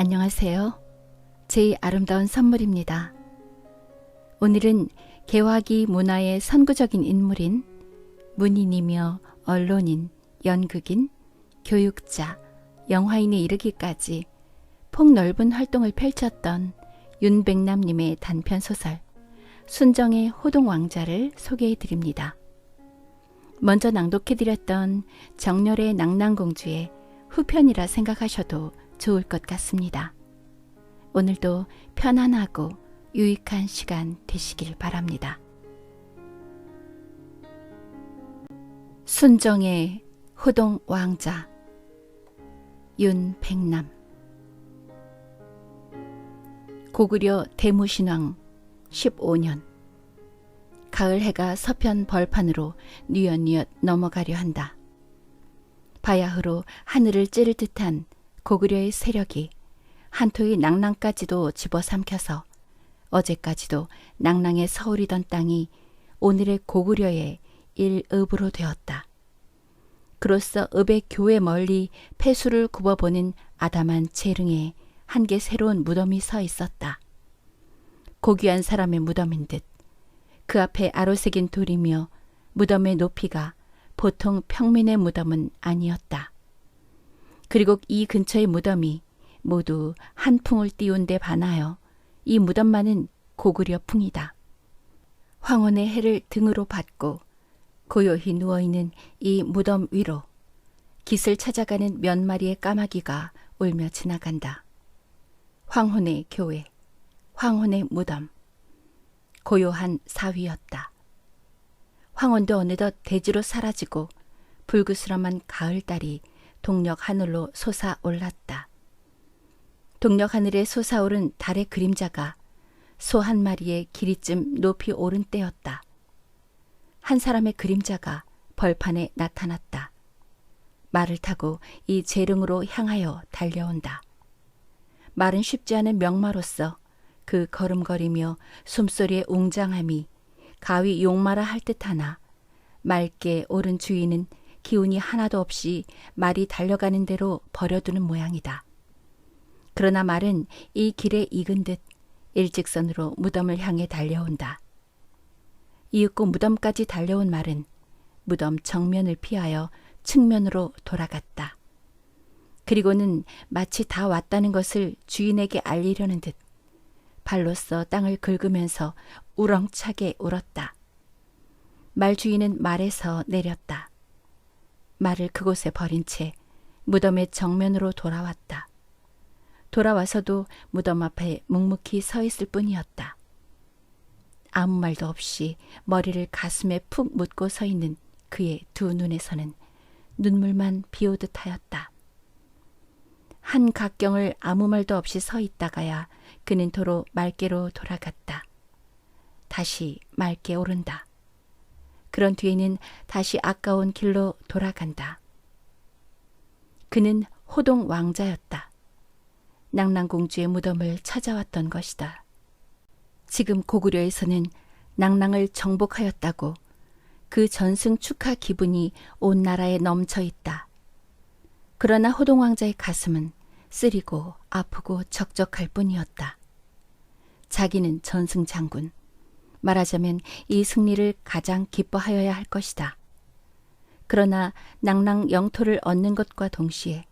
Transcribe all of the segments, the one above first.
안녕하세요. 제 아름다운 선물입니다. 오늘은 개화기 문화의 선구적인 인물인 문인이며 언론인, 연극인, 교육자, 영화인에 이르기까지 폭넓은 활동을 펼쳤던 윤백남님의 단편소설 순정의 호동왕자를 소개해드립니다. 먼저 낭독해드렸던 정렬의 낭랑공주의 후편이라 생각하셔도 좋을 것 같습니다. 오늘도 편안하고 유익한 시간 되시길 바랍니다. 순정의 호동왕자 윤백남. 고구려 대무신왕 15년 가을 해가 서편 벌판으로 뉘엿뉘엿 넘어가려 한다. 바야흐로 하늘을 찌를 듯한 고구려의 세력이 한토의 낭랑까지도 집어삼켜서 어제까지도 낭랑의 서울이던 땅이 오늘의 고구려의 일읍으로 되었다. 그로써 읍의 교회 멀리 폐수를 굽어보는 아담한 재릉에 한 개 새로운 무덤이 서 있었다. 고귀한 사람의 무덤인 듯 그 앞에 아로새긴 돌이며 무덤의 높이가 보통 평민의 무덤은 아니었다. 그리고 이 근처의 무덤이 모두 한풍을 띄운 데 반하여 이 무덤만은 고구려풍이다. 황혼의 해를 등으로 받고 고요히 누워있는 이 무덤 위로 깃을 찾아가는 몇 마리의 까마귀가 울며 지나간다. 황혼의 교회, 황혼의 무덤, 고요한 사위였다. 황혼도 어느덧 대지로 사라지고 불그스름한 가을달이 동력 하늘로 솟아올랐다. 동력 하늘에 솟아오른 달의 그림자가 소 한 마리의 길이쯤 높이 오른 때였다. 한 사람의 그림자가 벌판에 나타났다. 말을 타고 이 재릉으로 향하여 달려온다. 말은 쉽지 않은 명마로서 그 걸음걸이며 숨소리의 웅장함이 가위 용마라 할 듯하나 맑게 오른 주인은 기운이 하나도 없이 말이 달려가는 대로 버려두는 모양이다. 그러나 말은 이 길에 익은 듯 일직선으로 무덤을 향해 달려온다. 이윽고 무덤까지 달려온 말은 무덤 정면을 피하여 측면으로 돌아갔다. 그리고는 마치 다 왔다는 것을 주인에게 알리려는 듯 발로써 땅을 긁으면서 우렁차게 울었다. 말 주인은 말에서 내렸다. 말을 그곳에 버린 채 무덤의 정면으로 돌아왔다. 돌아와서도 무덤 앞에 묵묵히 서 있을 뿐이었다. 아무 말도 없이 머리를 가슴에 푹 묻고 서 있는 그의 두 눈에서는 눈물만 비오듯 하였다. 한 각경을 아무 말도 없이 서 있다가야 그는 도로 말께로 돌아갔다. 다시 맑게 오른다. 그런 뒤에는 다시 아까운 길로 돌아간다. 그는 호동 왕자였다. 낭랑공주의 무덤을 찾아왔던 것이다. 지금 고구려에서는 낭랑을 정복하였다고 그 전승 축하 기분이 온 나라에 넘쳐 있다. 그러나 호동 왕자의 가슴은 쓰리고 아프고 적적할 뿐이었다. 자기는 전승 장군, 말하자면 이 승리를 가장 기뻐하여야 할 것이다. 그러나 낭랑 영토를 얻는 것과 동시에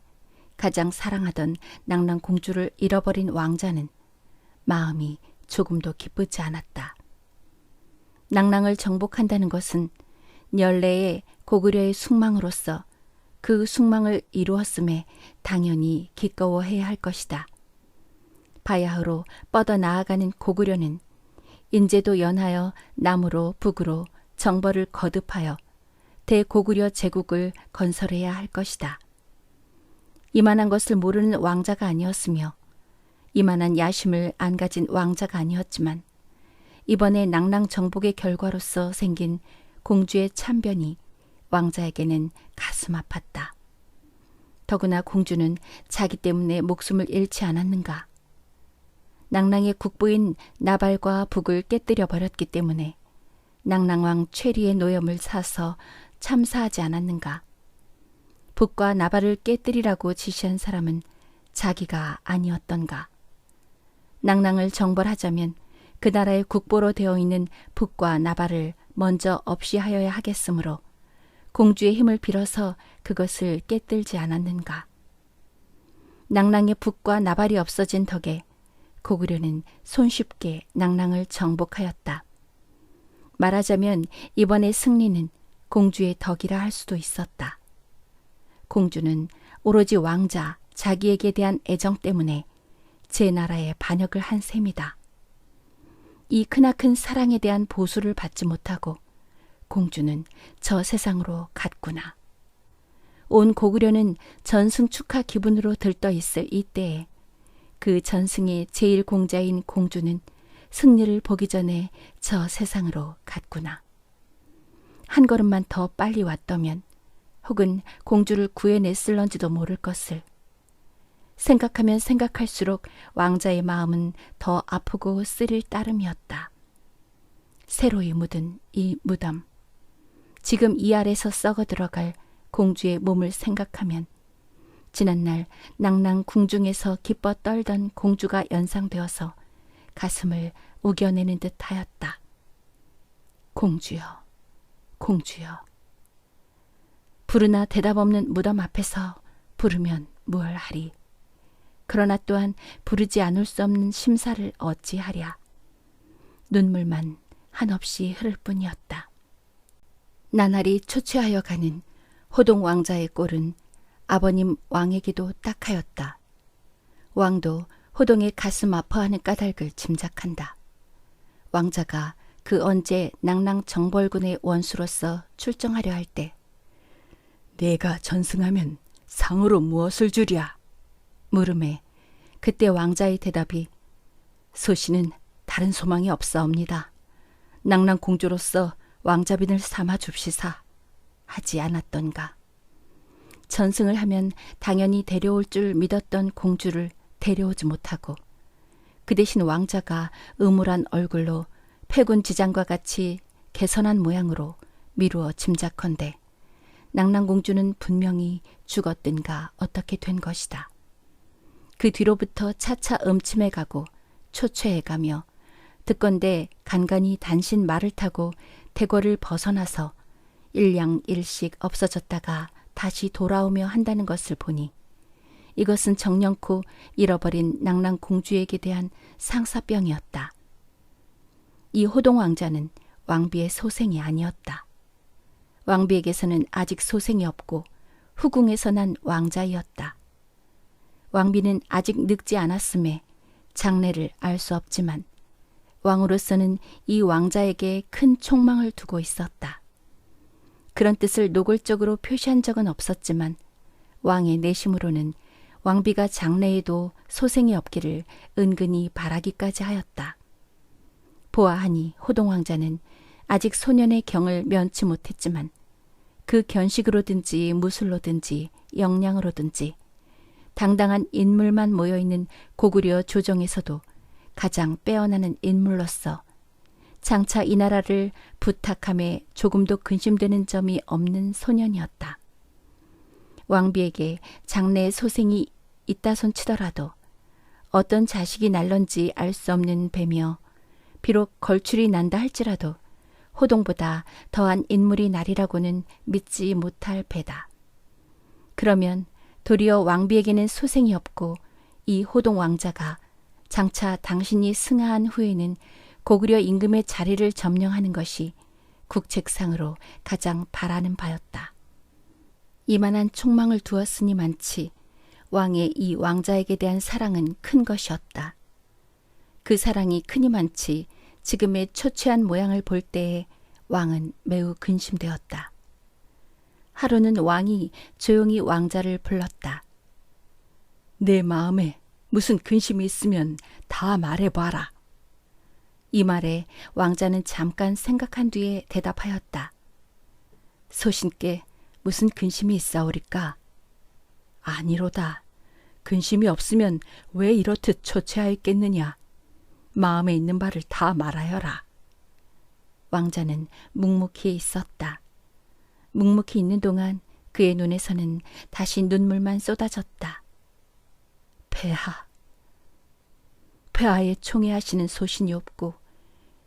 가장 사랑하던 낭랑 공주를 잃어버린 왕자는 마음이 조금도 기쁘지 않았다. 낭랑을 정복한다는 것은 연례의 고구려의 숙망으로서 그 숙망을 이루었음에 당연히 기꺼워해야 할 것이다. 바야흐로 뻗어 나아가는 고구려는 인제도 연하여 남으로 북으로 정벌을 거듭하여 대고구려 제국을 건설해야 할 것이다. 이만한 것을 모르는 왕자가 아니었으며 이만한 야심을 안 가진 왕자가 아니었지만 이번에 낭랑 정복의 결과로서 생긴 공주의 참변이 왕자에게는 가슴 아팠다. 더구나 공주는 자기 때문에 목숨을 잃지 않았는가. 낭랑의 국부인 나발과 북을 깨뜨려 버렸기 때문에 낭랑왕 최리의 노염을 사서 참사하지 않았는가. 북과 나발을 깨뜨리라고 지시한 사람은 자기가 아니었던가. 낭랑을 정벌하자면 그 나라의 국보로 되어 있는 북과 나발을 먼저 없이 하여야 하겠으므로 공주의 힘을 빌어서 그것을 깨뜨리지 않았는가. 낭랑의 북과 나발이 없어진 덕에 고구려는 손쉽게 낭랑을 정복하였다. 말하자면 이번의 승리는 공주의 덕이라 할 수도 있었다. 공주는 오로지 왕자 자기에게 대한 애정 때문에 제 나라에 반역을 한 셈이다. 이 크나큰 사랑에 대한 보수를 받지 못하고 공주는 저 세상으로 갔구나. 온 고구려는 전승 축하 기분으로 들떠 있을 이때에 그 전승의 제1공자인 공주는 승리를 보기 전에 저 세상으로 갔구나. 한 걸음만 더 빨리 왔더면 혹은 공주를 구해냈을런지도 모를 것을. 생각하면 생각할수록 왕자의 마음은 더 아프고 쓰릴 따름이었다. 새로이 묻은 이 무덤. 지금 이 아래서 썩어 들어갈 공주의 몸을 생각하면 지난날 낭랑 궁중에서 기뻐 떨던 공주가 연상되어서 가슴을 우겨내는 듯 하였다. 공주여, 공주여. 부르나 대답 없는 무덤 앞에서 부르면 무얼 하리. 그러나 또한 부르지 않을 수 없는 심사를 어찌하랴. 눈물만 한없이 흐를 뿐이었다. 나날이 초췌하여 가는 호동 왕자의 꼴은 아버님 왕에게도 딱하였다. 왕도 호동의 가슴 아파하는 까닭을 짐작한다. 왕자가 그 언제 낭랑 정벌군의 원수로서 출정하려 할 때 내가 전승하면 상으로 무엇을 주랴? 물음에 그때 왕자의 대답이 소신은 다른 소망이 없사옵니다. 낭랑 공주로서 왕자빈을 삼아 줍시사 하지 않았던가. 전승을 하면 당연히 데려올 줄 믿었던 공주를 데려오지 못하고 그 대신 왕자가 음울한 얼굴로 패군 지장과 같이 개선한 모양으로 미루어 짐작컨대 낭랑공주는 분명히 죽었든가 어떻게 된 것이다. 그 뒤로부터 차차 음침해 가고 초췌해 가며 듣건대 간간히 단신 말을 타고 대궐을 벗어나서 일량일씩 없어졌다가 다시 돌아오며 한다는 것을 보니 이것은 정령코 잃어버린 낭랑공주에게 대한 상사병이었다. 이 호동 왕자는 왕비의 소생이 아니었다. 왕비에게서는 아직 소생이 없고 후궁에서 난 왕자이었다. 왕비는 아직 늙지 않았음에 장래를 알 수 없지만 왕으로서는 이 왕자에게 큰 촉망을 두고 있었다. 그런 뜻을 노골적으로 표시한 적은 없었지만 왕의 내심으로는 왕비가 장래에도 소생이 없기를 은근히 바라기까지 하였다. 보아하니 호동 왕자는 아직 소년의 경을 면치 못했지만 그 견식으로든지 무술로든지 역량으로든지 당당한 인물만 모여있는 고구려 조정에서도 가장 빼어나는 인물로서 장차 이 나라를 부탁함에 조금도 근심되는 점이 없는 소년이었다. 왕비에게 장래의 소생이 있다 손치더라도 어떤 자식이 날런지 알 수 없는 배며 비록 걸출이 난다 할지라도 호동보다 더한 인물이 나리라고는 믿지 못할 배다. 그러면 도리어 왕비에게는 소생이 없고 이 호동 왕자가 장차 당신이 승하한 후에는 고구려 임금의 자리를 점령하는 것이 국책상으로 가장 바라는 바였다. 이만한 촉망을 두었으니 많지 왕의 이 왕자에게 대한 사랑은 큰 것이었다. 그 사랑이 크니만치 지금의 초췌한 모양을 볼 때에 왕은 매우 근심되었다. 하루는 왕이 조용히 왕자를 불렀다. 내 마음에 무슨 근심이 있으면 다 말해봐라. 이 말에 왕자는 잠깐 생각한 뒤에 대답하였다. 소신께 무슨 근심이 있사오리까? 아니로다. 근심이 없으면 왜 이렇듯 초췌하였겠느냐. 마음에 있는 바를 다 말하여라. 왕자는 묵묵히 있었다. 묵묵히 있는 동안 그의 눈에서는 다시 눈물만 쏟아졌다. 폐하의 총애하시는 소신이 없고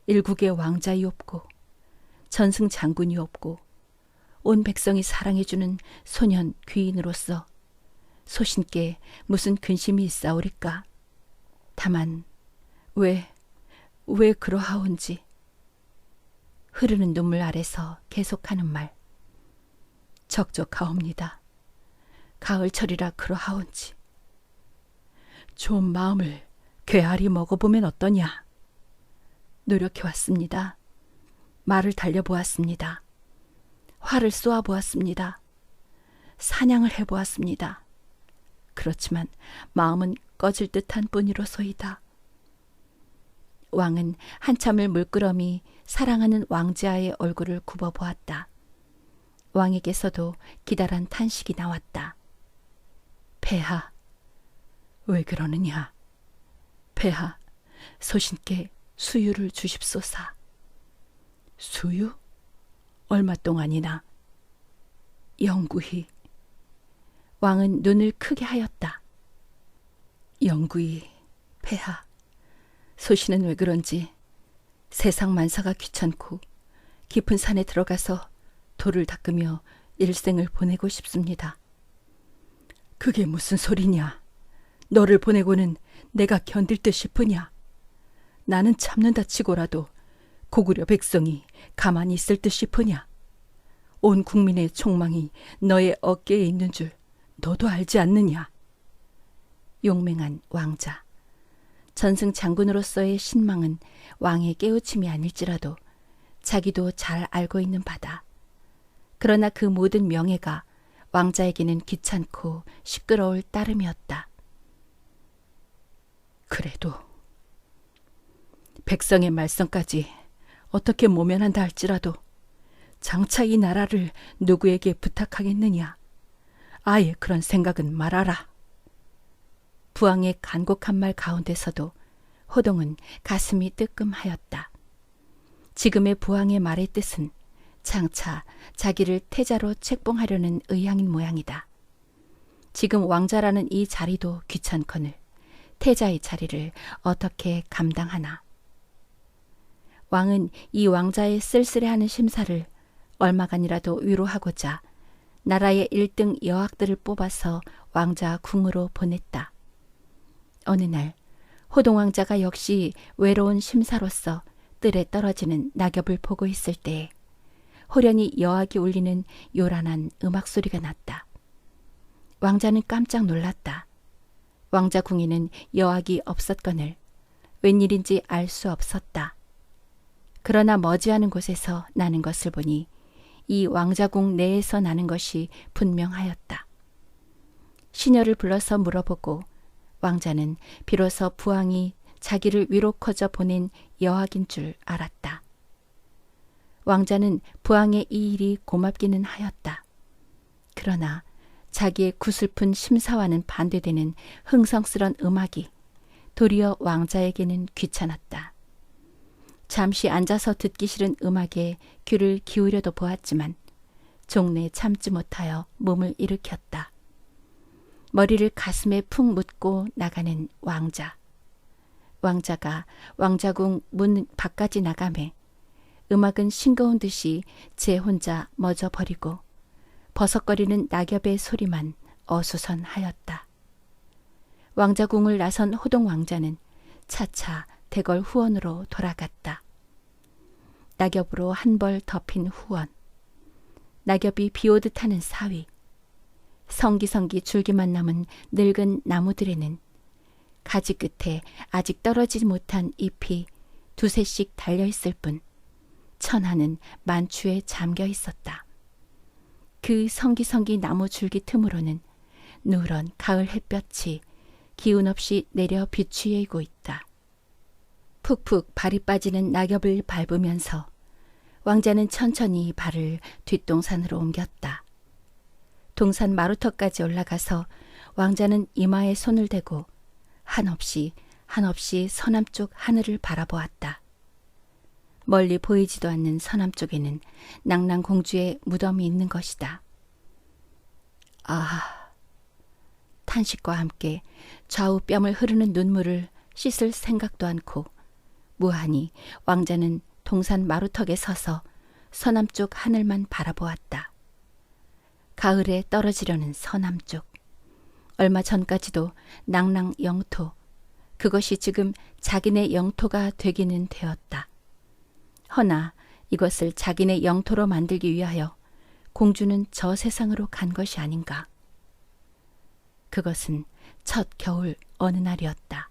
일국의 왕자이 없고 전승 장군이 없고 온 백성이 사랑해주는 소년 귀인으로서 소신께 무슨 근심이 있사오리까. 다만 왜 그러하온지. 흐르는 눈물 아래서 계속하는 말. 적적하옵니다. 가을철이라 그러하온지. 좀 마음을 괴활히 먹어보면 어떠냐. 노력해왔습니다. 말을 달려보았습니다. 활을 쏘아보았습니다. 사냥을 해보았습니다. 그렇지만 마음은 꺼질 듯한 뿐이로소이다. 왕은 한참을 물끄러미 사랑하는 왕자의 얼굴을 굽어보았다. 왕에게서도 기다란 탄식이 나왔다. 폐하, 왜 그러느냐. 폐하, 소신께 수유를 주십소사. 수유? 얼마 동안이나? 영구히. 왕은 눈을 크게 하였다. 영구히, 폐하. 소신은 왜 그런지 세상 만사가 귀찮고 깊은 산에 들어가서 돌을 닦으며 일생을 보내고 싶습니다. 그게 무슨 소리냐. 너를 보내고는 내가 견딜 듯 싶으냐. 나는 참는다 치고라도 고구려 백성이 가만히 있을 듯 싶으냐. 온 국민의 총망이 너의 어깨에 있는 줄 너도 알지 않느냐. 용맹한 왕자. 전승 장군으로서의 신망은 왕의 깨우침이 아닐지라도 자기도 잘 알고 있는 바다. 그러나 그 모든 명예가 왕자에게는 귀찮고 시끄러울 따름이었다. 그래도 백성의 말썽까지 어떻게 모면한다 할지라도 장차 이 나라를 누구에게 부탁하겠느냐. 아예 그런 생각은 말아라. 부왕의 간곡한 말 가운데서도 호동은 가슴이 뜨끔하였다. 지금의 부왕의 말의 뜻은 장차 자기를 태자로 책봉하려는 의향인 모양이다. 지금 왕자라는 이 자리도 귀찮거늘 태자의 자리를 어떻게 감당하나. 왕은 이 왕자의 쓸쓸해하는 심사를 얼마간이라도 위로하고자 나라의 1등 여학들을 뽑아서 왕자 궁으로 보냈다. 어느 날 호동왕자가 역시 외로운 심사로서 뜰에 떨어지는 낙엽을 보고 있을 때에 호련히 여학이 울리는 요란한 음악 소리가 났다. 왕자는 깜짝 놀랐다. 왕자 궁에는 여학이 없었거늘 웬일인지 알 수 없었다. 그러나 머지않은 곳에서 나는 것을 보니 이 왕자궁 내에서 나는 것이 분명하였다. 시녀를 불러서 물어보고 왕자는 비로소 부왕이 자기를 위로커져 보낸 여학인 줄 알았다. 왕자는 부왕의 이 일이 고맙기는 하였다. 그러나 자기의 구슬픈 심사와는 반대되는 흥성스런 음악이 도리어 왕자에게는 귀찮았다. 잠시 앉아서 듣기 싫은 음악에 귀를 기울여도 보았지만 종래 참지 못하여 몸을 일으켰다. 머리를 가슴에 푹 묻고 나가는 왕자. 왕자가 왕자궁 문 밖까지 나가매 음악은 싱거운 듯이 제 혼자 멎어버리고 버석거리는 낙엽의 소리만 어수선하였다. 왕자궁을 나선 호동 왕자는 차차 대궐 후원으로 돌아갔다. 낙엽으로 한 벌 덮인 후원. 낙엽이 비오듯 하는 사위. 성기성기 줄기만 남은 늙은 나무들에는 가지 끝에 아직 떨어지지 못한 잎이 두세씩 달려있을 뿐 천하는 만추에 잠겨 있었다. 그 성기성기 나무 줄기 틈으로는 누런 가을 햇볕이 기운 없이 내려 비추이고 있다. 푹푹 발이 빠지는 낙엽을 밟으면서 왕자는 천천히 발을 뒷동산으로 옮겼다. 동산 마루터까지 올라가서 왕자는 이마에 손을 대고 한없이 서남쪽 하늘을 바라보았다. 멀리 보이지도 않는 서남쪽에는 낭랑공주의 무덤이 있는 것이다. 아, 탄식과 함께 좌우 뺨을 흐르는 눈물을 씻을 생각도 않고 무한히 왕자는 동산 마루턱에 서서 서남쪽 하늘만 바라보았다. 가을에 떨어지려는 서남쪽. 얼마 전까지도 낭랑 영토, 그것이 지금 자기네 영토가 되기는 되었다. 허나 이것을 자기네 영토로 만들기 위하여 공주는 저 세상으로 간 것이 아닌가. 그것은 첫 겨울 어느 날이었다.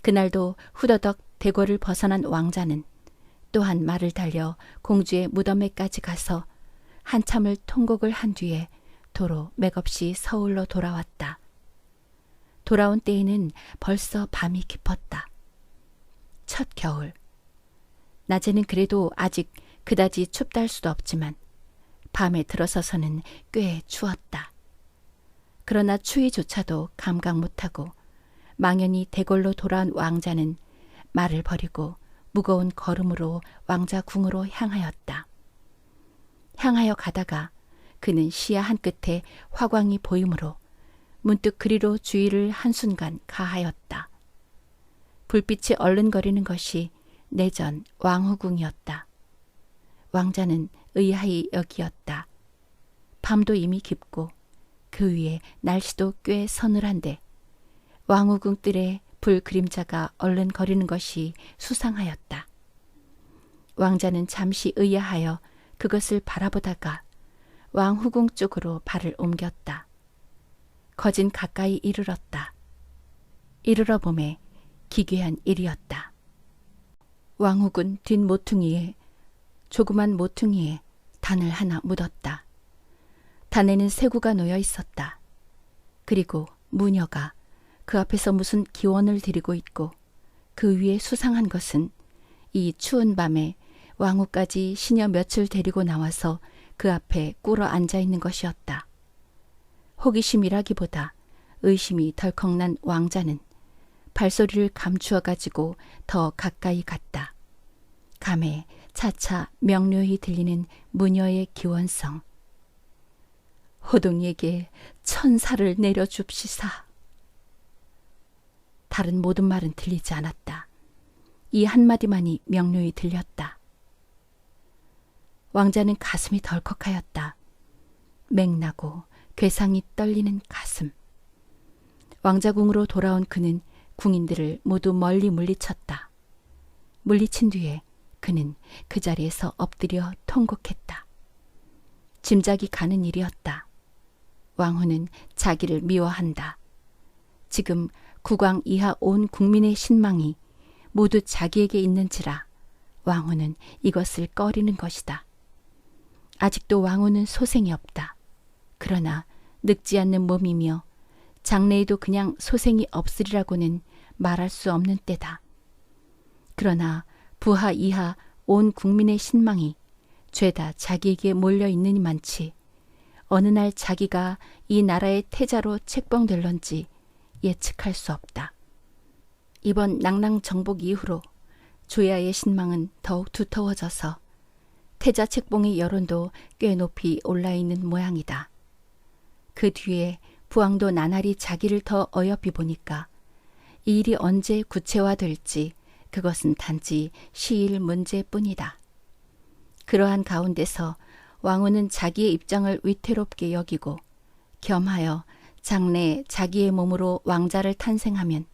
그날도 후더덕 대궐을 벗어난 왕자는 또한 말을 달려 공주의 무덤에까지 가서 한참을 통곡을 한 뒤에 도로 맥없이 서울로 돌아왔다. 돌아온 때에는 벌써 밤이 깊었다. 첫 겨울. 낮에는 그래도 아직 그다지 춥다 할 수도 없지만 밤에 들어서서는 꽤 추웠다. 그러나 추위조차도 감각 못하고 망연히 대궐로 돌아온 왕자는 말을 버리고 무거운 걸음으로 왕자 궁으로 향하였다. 향하여 가다가 그는 시야 한 끝에 화광이 보이므로 문득 그리로 주의를 한순간 가하였다. 불빛이 얼른거리는 것이 내전 왕후궁이었다. 왕자는 의아히 여기었다. 밤도 이미 깊고 그 위에 날씨도 꽤 서늘한데 왕후궁 뜰에 불 그림자가 얼른거리는 것이 수상하였다. 왕자는 잠시 의아하여 그것을 바라보다가 왕후궁 쪽으로 발을 옮겼다. 거진 가까이 이르렀다. 이르러 보매 기괴한 일이었다. 왕후궁 뒷모퉁이에 조그만 모퉁이에 단을 하나 묻었다. 단에는 쇠구가 놓여 있었다. 그리고 무녀가 그 앞에서 무슨 기원을 드리고 있고 그 위에 수상한 것은 이 추운 밤에 왕후까지 시녀 몇을 데리고 나와서 그 앞에 꿇어 앉아 있는 것이었다. 호기심이라기보다 의심이 덜컥 난 왕자는 발소리를 감추어 가지고 더 가까이 갔다. 감에 차차 명료히 들리는 무녀의 기원성. 호동이에게 천사를 내려줍시사. 다른 모든 말은 들리지 않았다. 이 한마디만이 명료히 들렸다. 왕자는 가슴이 덜컥하였다. 맹나고 괴상이 떨리는 가슴. 왕자궁으로 돌아온 그는 궁인들을 모두 멀리 물리쳤다. 물리친 뒤에 그는 그 자리에서 엎드려 통곡했다. 짐작이 가는 일이었다. 왕후는 자기를 미워한다. 지금 국왕 이하 온 국민의 신망이 모두 자기에게 있는지라 왕후는 이것을 꺼리는 것이다. 아직도 왕후는 소생이 없다. 그러나 늙지 않는 몸이며 장래에도 그냥 소생이 없으리라고는 말할 수 없는 때다. 그러나 부하 이하 온 국민의 신망이 죄다 자기에게 몰려 있느니만치 어느 날 자기가 이 나라의 태자로 책봉될런지 예측할 수 없다. 이번 낭랑 정복 이후로 조야의 신망은 더욱 두터워져서 태자 책봉의 여론도 꽤 높이 올라있는 모양이다. 그 뒤에 부왕도 나날이 자기를 더 어여삐 보니까 이 일이 언제 구체화될지 그것은 단지 시일 문제뿐이다. 그러한 가운데서 왕후는 자기의 입장을 위태롭게 여기고 겸하여 장래 자기의 몸으로 왕자를 탄생하면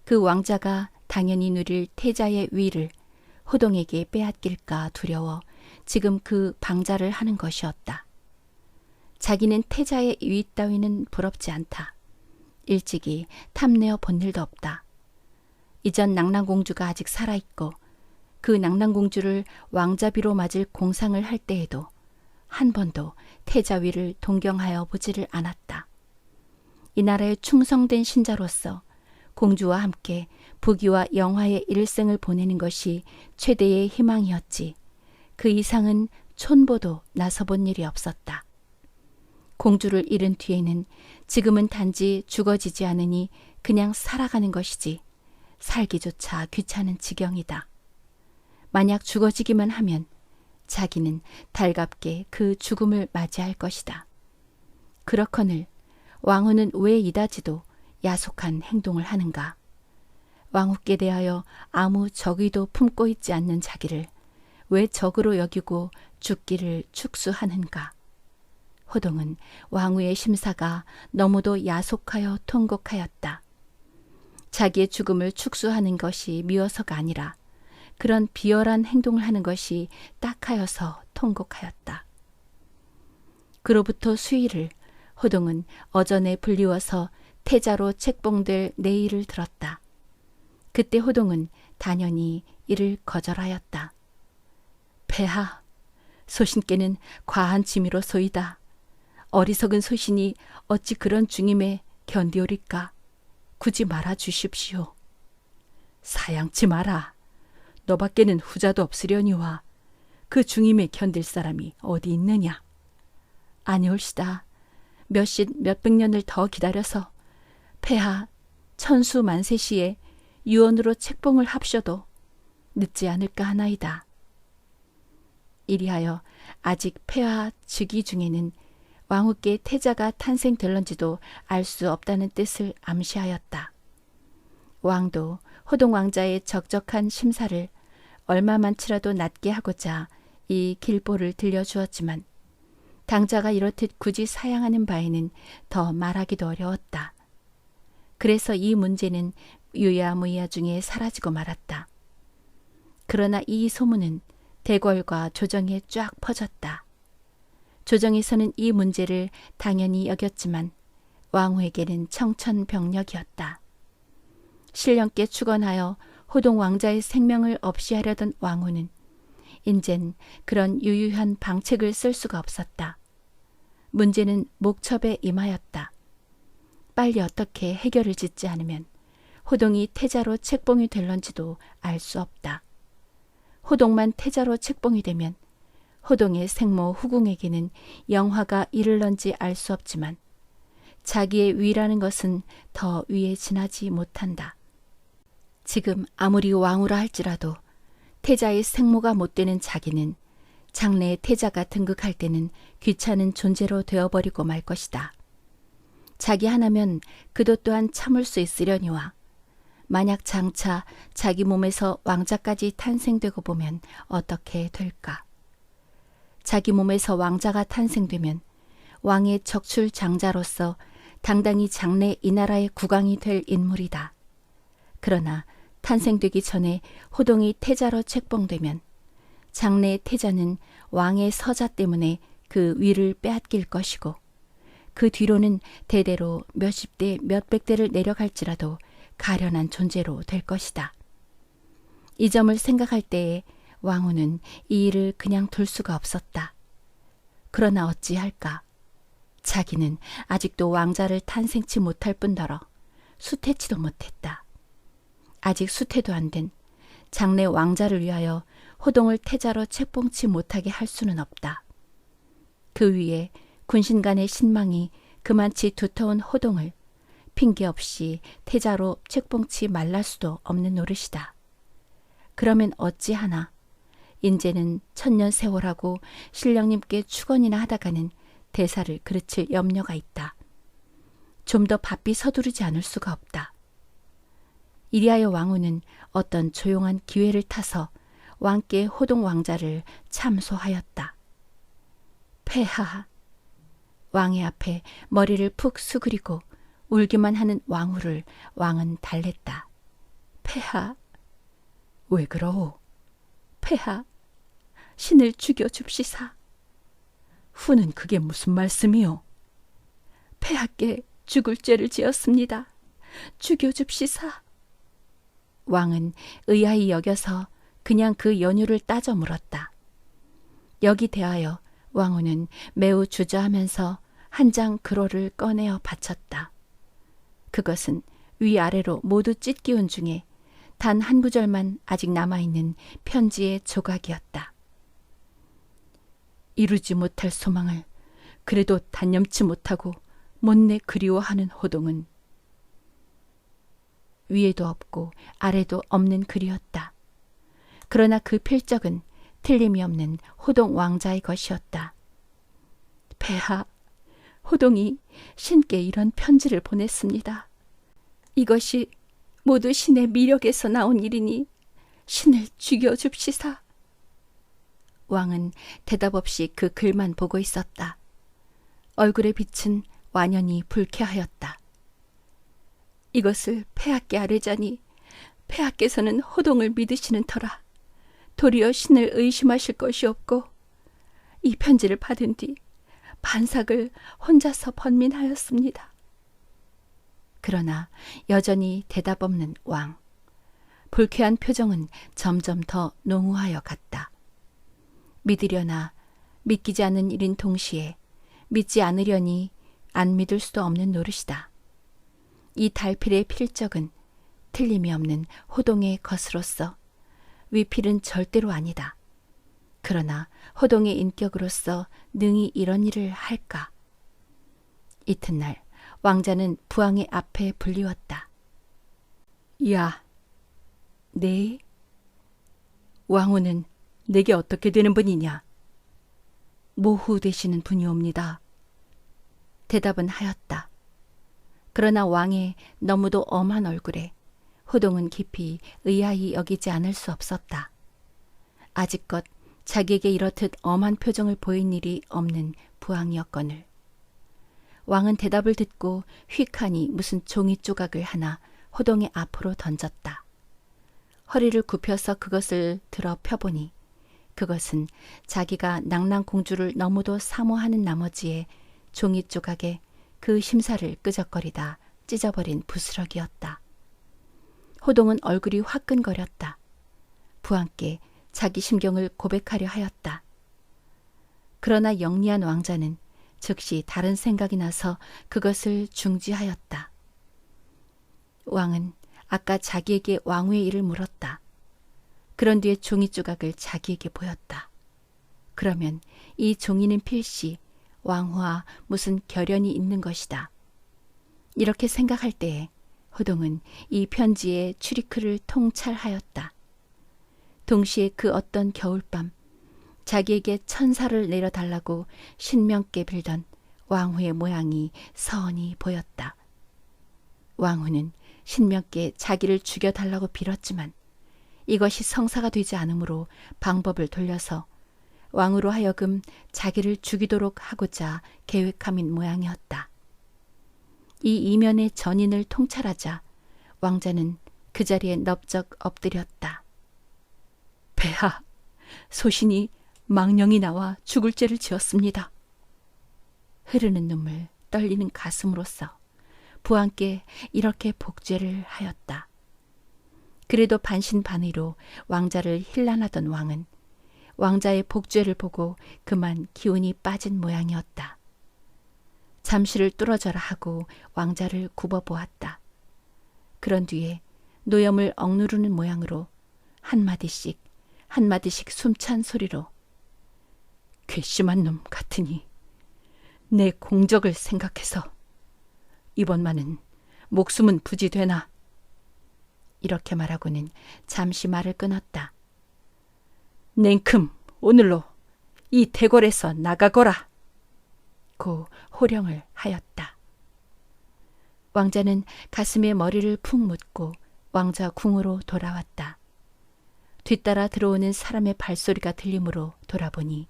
그 왕자가 당연히 누릴 태자의 위를 호동에게 빼앗길까 두려워 지금 그 방자를 하는 것이었다. 자기는 태자의 위 따위는 부럽지 않다. 일찍이 탐내어 본 일도 없다. 이전 낭랑공주가 아직 살아있고 그 낭랑공주를 왕자비로 맞을 공상을 할 때에도 한 번도 태자위를 동경하여 보지를 않았다. 이 나라의 충성된 신자로서 공주와 함께 부귀와 영화의 일생을 보내는 것이 최대의 희망이었지 그 이상은 촌보도 나서본 일이 없었다. 공주를 잃은 뒤에는 지금은 단지 죽어지지 않으니 그냥 살아가는 것이지 살기조차 귀찮은 지경이다. 만약 죽어지기만 하면 자기는 달갑게 그 죽음을 맞이할 것이다. 그렇거늘 왕후는 왜 이다지도 야속한 행동을 하는가? 왕후께 대하여 아무 적의도 품고 있지 않는 자기를 왜 적으로 여기고 죽기를 축수하는가? 호동은 왕후의 심사가 너무도 야속하여 통곡하였다. 자기의 죽음을 축수하는 것이 미워서가 아니라 그런 비열한 행동을 하는 것이 딱하여서 통곡하였다. 그로부터 수일을 호동은 어전에 불리워서 태자로 책봉될 내일을 들었다. 그때 호동은 단연히 이를 거절하였다. 폐하, 소신께는 과한 짐이로소이다. 어리석은 소신이 어찌 그런 중임에 견디오리까? 굳이 말아 주십시오. 사양치 마라. 너밖에는 후자도 없으려니와 그 중임에 견딜 사람이 어디 있느냐? 아니올시다. 몇백 년을 더 기다려서 폐하 천수만세 시에 유언으로 책봉을 합셔도 늦지 않을까 하나이다. 이리하여 아직 폐하 즉위 중에는 왕후께 태자가 탄생될런지도 알 수 없다는 뜻을 암시하였다. 왕도 호동 왕자의 적적한 심사를 얼마만치라도 낮게 하고자 이 길보를 들려주었지만 당자가 이렇듯 굳이 사양하는 바에는 더 말하기도 어려웠다. 그래서 이 문제는 유야무야 중에 사라지고 말았다. 그러나 이 소문은 대궐과 조정에 쫙 퍼졌다. 조정에서는 이 문제를 당연히 여겼지만 왕후에게는 청천벽력이었다. 신령께 축원하여 호동 왕자의 생명을 없이 하려던 왕후는 인젠 그런 유유한 방책을 쓸 수가 없었다. 문제는 목첩에 임하였다. 빨리 어떻게 해결을 짓지 않으면 호동이 태자로 책봉이 될런지도 알 수 없다. 호동만 태자로 책봉이 되면 호동의 생모 후궁에게는 영화가 이를런지 알 수 없지만 자기의 위라는 것은 더 위에 지나지 못한다. 지금 아무리 왕후라 할지라도 태자의 생모가 못 되는 자기는 장래에 태자가 등극할 때는 귀찮은 존재로 되어버리고 말 것이다. 자기 하나면 그도 또한 참을 수 있으려니와 만약 장차 자기 몸에서 왕자까지 탄생되고 보면 어떻게 될까? 자기 몸에서 왕자가 탄생되면 왕의 적출 장자로서 당당히 장래 이 나라의 국왕이 될 인물이다. 그러나 탄생되기 전에 호동이 태자로 책봉되면 장래의 태자는 왕의 서자 때문에 그 위를 빼앗길 것이고 그 뒤로는 대대로 몇십 대 몇백 대를 내려갈지라도 가련한 존재로 될 것이다. 이 점을 생각할 때에 왕후는 이 일을 그냥 둘 수가 없었다. 그러나 어찌할까? 자기는 아직도 왕자를 탄생치 못할 뿐더러 수태치도 못했다. 아직 수태도 안 된 장래 왕자를 위하여 호동을 태자로 책봉치 못하게 할 수는 없다. 그 위에 군신 간의 신망이 그만치 두터운 호동을 핑계 없이 태자로 책봉치 말랄 수도 없는 노릇이다. 그러면 어찌하나? 인제는 천년 세월하고 신령님께 축원이나 하다가는 대사를 그르칠 염려가 있다. 좀 더 바삐 서두르지 않을 수가 없다. 이리하여 왕후는 어떤 조용한 기회를 타서 왕께 호동 왕자를 참소하였다. 폐하. 왕의 앞에 머리를 푹 수그리고 울기만 하는 왕후를 왕은 달랬다. 폐하. 왜 그러오? 폐하. 신을 죽여줍시사. 후는 그게 무슨 말씀이오? 폐하께 죽을 죄를 지었습니다. 죽여줍시사. 왕은 의아히 여겨서 그냥 그 연유를 따져 물었다. 여기 대하여 왕후는 매우 주저하면서 한 장 글호를 꺼내어 바쳤다. 그것은 위아래로 모두 찢기운 중에 단 한 구절만 아직 남아있는 편지의 조각이었다. 이루지 못할 소망을 그래도 단념치 못하고 못내 그리워하는 호동은 위에도 없고 아래도 없는 글이었다. 그러나 그 필적은 틀림이 없는 호동 왕자의 것이었다. 폐하, 호동이 신께 이런 편지를 보냈습니다. 이것이 모두 신의 미력에서 나온 일이니 신을 죽여줍시사. 왕은 대답 없이 그 글만 보고 있었다. 얼굴의 빛은 완연히 불쾌하였다. 이것을 폐하께 아뢰자니 폐하께서는 호동을 믿으시는 터라 도리어 신을 의심하실 것이 없고, 이 편지를 받은 뒤 반삭을 혼자서 번민하였습니다. 그러나 여전히 대답 없는 왕. 불쾌한 표정은 점점 더 농후하여 갔다. 믿으려나 믿기지 않는 일인 동시에 믿지 않으려니 안 믿을 수도 없는 노릇이다. 이 달필의 필적은 틀림이 없는 호동의 것으로서 위필은 절대로 아니다. 그러나 호동의 인격으로서 능히 이런 일을 할까? 이튿날 왕자는 부왕의 앞에 불리웠다. 야, 네? 왕후는 내게 어떻게 되는 분이냐? 모후 되시는 분이옵니다. 대답은 하였다. 그러나 왕의 너무도 엄한 얼굴에 호동은 깊이 의아히 여기지 않을 수 없었다. 아직껏 자기에게 이렇듯 엄한 표정을 보인 일이 없는 부왕이었거늘. 왕은 대답을 듣고 휙하니 무슨 종이 조각을 하나 호동의 앞으로 던졌다. 허리를 굽혀서 그것을 들어 펴보니 그것은 자기가 낭랑공주를 너무도 사모하는 나머지에 종이 조각에 그 심사를 끄적거리다 찢어버린 부스러기였다. 호동은 얼굴이 화끈거렸다. 부왕께 자기 심경을 고백하려 하였다. 그러나 영리한 왕자는 즉시 다른 생각이 나서 그것을 중지하였다. 왕은 아까 자기에게 왕후의 일을 물었다. 그런 뒤에 종이 조각을 자기에게 보였다. 그러면 이 종이는 필시 왕후와 무슨 결연이 있는 것이다. 이렇게 생각할 때에 호동은 이 편지의 출입구를 통찰하였다. 동시에 그 어떤 겨울밤 자기에게 천사를 내려달라고 신명께 빌던 왕후의 모양이 서원히 보였다. 왕후는 신명께 자기를 죽여달라고 빌었지만 이것이 성사가 되지 않으므로 방법을 돌려서 왕으로 하여금 자기를 죽이도록 하고자 계획함인 모양이었다. 이 이면의 전인을 통찰하자 왕자는 그 자리에 넙적 엎드렸다. 폐하, 소신이 망령이 나와 죽을 죄를 지었습니다. 흐르는 눈물, 떨리는 가슴으로써 부왕께 이렇게 복죄를 하였다. 그래도 반신반의로 왕자를 힐난하던 왕은 왕자의 복죄를 보고 그만 기운이 빠진 모양이었다. 잠시를 뚫어져라 하고 왕자를 굽어보았다. 그런 뒤에 노염을 억누르는 모양으로 한마디씩 숨찬 소리로 괘씸한 놈 같으니 내 공적을 생각해서 이번만은 목숨은 부지 되나. 이렇게 말하고는 잠시 말을 끊었다. 냉큼 오늘로 이 대궐에서 나가거라. 고 호령을 하였다. 왕자는 가슴에 머리를 푹 묻고 왕자 궁으로 돌아왔다. 뒤따라 들어오는 사람의 발소리가 들리므로 돌아보니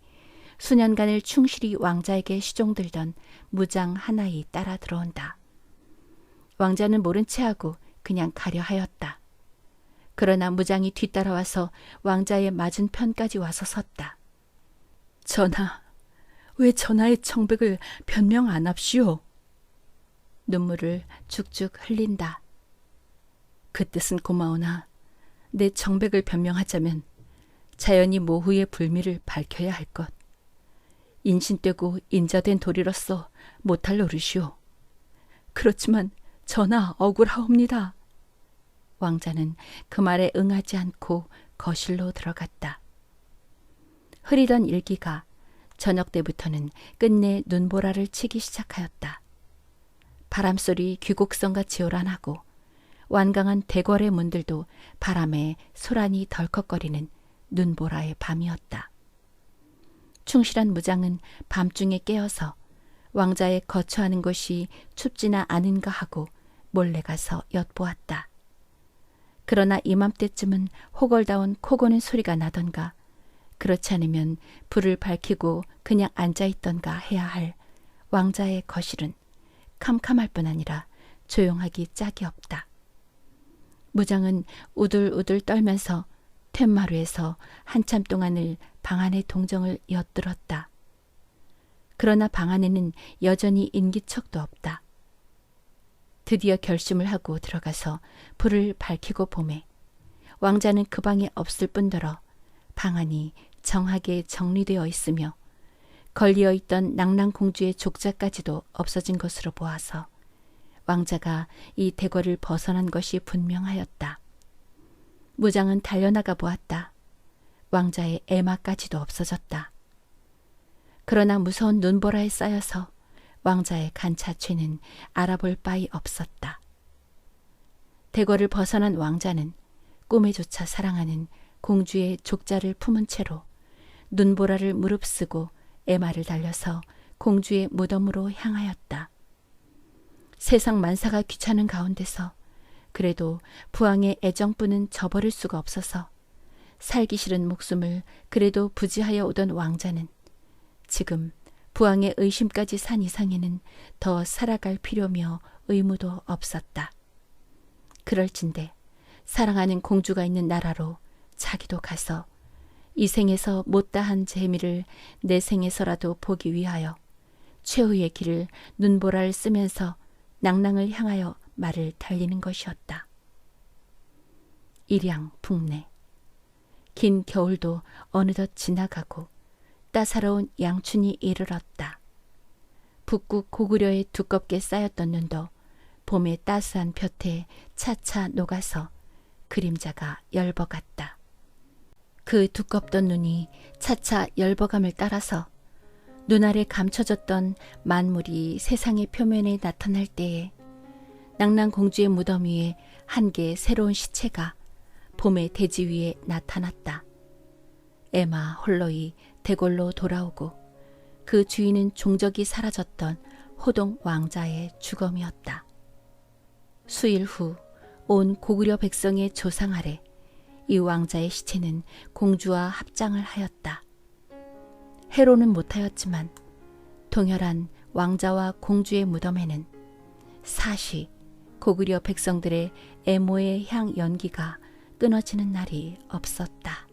수년간을 충실히 왕자에게 시종들던 무장 하나이 따라 들어온다. 왕자는 모른 체하고 그냥 가려 하였다. 그러나 무장이 뒤따라와서 왕자의 맞은편까지 와서 섰다. 전하, 왜 전하의 청백을 변명 안 합시오? 눈물을 죽죽 흘린다. 그 뜻은 고마우나 내 청백을 변명하자면 자연히 모후의 불미를 밝혀야 할 것. 인신되고 인자된 도리로서 못할 노릇이오. 그렇지만 전하 억울하옵니다. 왕자는 그 말에 응하지 않고 거실로 들어갔다. 흐리던 일기가 저녁 때부터는 끝내 눈보라를 치기 시작하였다. 바람소리 귀곡성같이 요란하고 완강한 대궐의 문들도 바람에 소란이 덜컥거리는 눈보라의 밤이었다. 충실한 무장은 밤중에 깨어서 왕자의 거처하는 곳이 춥지나 않은가 하고 몰래 가서 엿보았다. 그러나 이맘때쯤은 호걸다운 코 고는 소리가 나던가 그렇지 않으면 불을 밝히고 그냥 앉아있던가 해야 할 왕자의 거실은 캄캄할 뿐 아니라 조용하기 짝이 없다. 무장은 우들우들 떨면서 툇마루에서 한참 동안을 방 안의 동정을 엿들었다. 그러나 방 안에는 여전히 인기척도 없다. 드디어 결심을 하고 들어가서 불을 밝히고 보매 왕자는 그 방에 없을 뿐더러 방 안이 정하게 정리되어 있으며 걸리어 있던 낭랑공주의 족자까지도 없어진 것으로 보아서 왕자가 이 대궐을 벗어난 것이 분명하였다. 무장은 달려나가 보았다. 왕자의 애마까지도 없어졌다. 그러나 무서운 눈보라에 쌓여서 왕자의 간차취는 알아볼 바이 없었다. 대궐을 벗어난 왕자는 꿈에조차 사랑하는 공주의 족자를 품은 채로 눈보라를 무릅쓰고 애마를 달려서 공주의 무덤으로 향하였다. 세상 만사가 귀찮은 가운데서 그래도 부왕의 애정뿐은 저버릴 수가 없어서 살기 싫은 목숨을 그래도 부지하여 오던 왕자는 지금 부왕의 의심까지 산 이상에는 더 살아갈 필요며 의무도 없었다. 그럴진대 사랑하는 공주가 있는 나라로 자기도 가서 이 생에서 못다한 재미를 내 생에서라도 보기 위하여 최후의 길을 눈보라를 쓰면서 낭랑을 향하여 말을 달리는 것이었다. 일양 북내. 긴 겨울도 어느덧 지나가고 따사로운 양춘이 이르렀다. 북극 고구려에 두껍게 쌓였던 눈도 봄의 따스한 볕에 차차 녹아서 그림자가 열버갔다. 그 두껍던 눈이 차차 열버감을 따라서 눈 아래 감춰졌던 만물이 세상의 표면에 나타날 때에 낭랑공주의 무덤 위에 한 개의 새로운 시체가 봄의 대지 위에 나타났다. 에마 홀로이 대궐로 돌아오고 그 주인은 종적이 사라졌던 호동 왕자의 주검이었다. 수일 후 온 고구려 백성의 조상 아래 이 왕자의 시체는 공주와 합장을 하였다. 해로는 못하였지만 동열한 왕자와 공주의 무덤에는 사시 고구려 백성들의 애모의 향 연기가 끊어지는 날이 없었다.